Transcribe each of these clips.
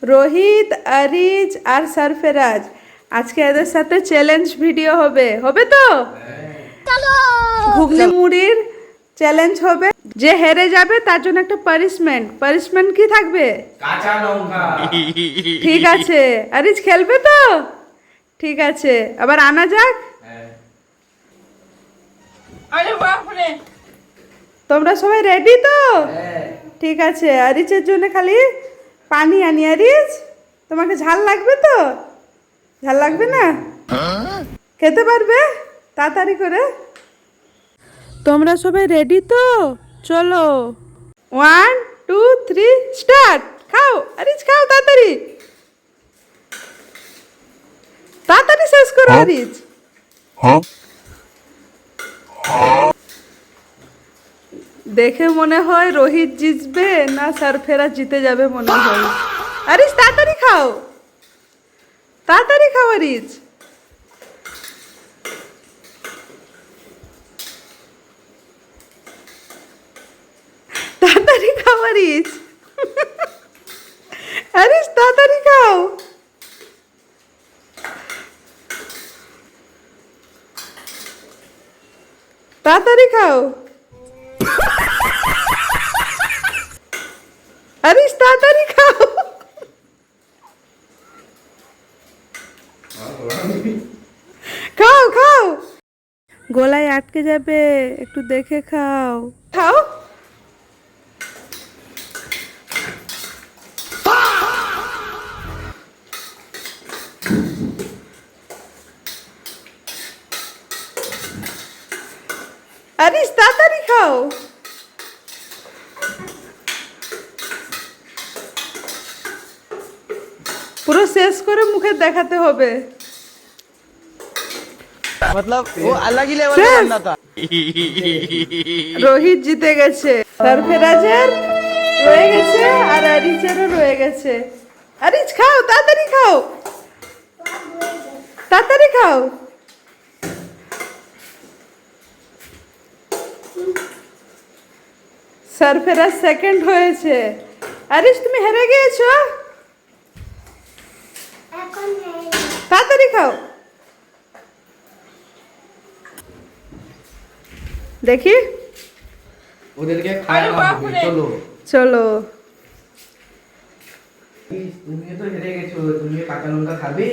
রোহিত, আরিজ আর সরফরাজ আজকে এদের সাথে চ্যালেঞ্জ ভিডিও হবে, হবে তো? ঘুগনি মুড়ির চ্যালেঞ্জ হবে। যে হেরে যাবে তার জন্য একটা পানিশমেন্ট। পানিশমেন্ট কি থাকবে? কাঁচা লঙ্কা। ঠিক আছে, আরিজ খেলবে তো? ঠিক আছে, আবার আনা যাক। আরে বাপরে, তোমরা সবাই রেডি তো? ঠিক আছে, আরিজের জন্য খালি পানি আনি। আরিজ, তোমাকে ঝাল লাগবে তো? ঝাল লাগবে না? খেতে পারবে তাড়াতাড়ি করে? তোমরা সবাই রেডি তো? চলো, 1 2 3 স্টার্ট। খাও আরিজ, খাও তাড়াতাড়ি, তাড়াতাড়ি শেষ করো আরিজ। দেখে মনে হয় রোহিত জিতবে না সরফরাজ জিতে যাবে মনে হয়। আরিজ তাড়াতাড়ি খাও, তাড়াতাড়ি খাও আরিজ। তাড়াতাড়ি খাও আরিজ। আরিজ তাড়াতাড়ি খাও। তাড়াতাড়ি খাও আরিজ, তাড়াতাড়ি খাও। খাও খাও, গলায় আটকে যাবে, একটু দেখে খাও। খাও। আরিজ তাড়াতাড়ি খাও। পুরো শেষ করে মুখে দেখাতে হবে। मतलब वो अलग ही लेवल का बंदा था। রোহিত জিতে গেছে, সরফরাজের রয়ে গেছে আর আরিজেরও রয়ে গেছে। আরিজ খাও, তাড়াতাড়ি খাও, তাড়াতাড়ি খাও। সরফরাজ সেকেন্ড হয়েছে। আরিজ তুমি হেরে গিয়েছো, তাড়াতাড়ি খাও। দেখি, ওদেরকে খাওয়ানো হবে, চলো। চলো। তুমিও তো হেরে গেছো, তুমি কাঁচা লঙ্কা খাবে?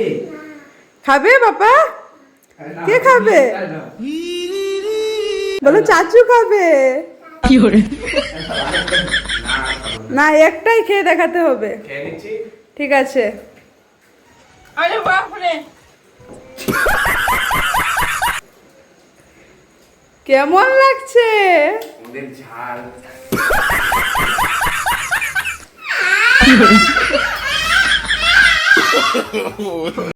খাবে বাবা? না, কে খাবে? না। বলো চাচু খাবে। কি করে? না, একটাই খেয়ে দেখাতে হবে। খেয়ে নিচ্ছি। ঠিক আছে। আরে বাপরে, কেমন লাগছে? ওদের ঝাল।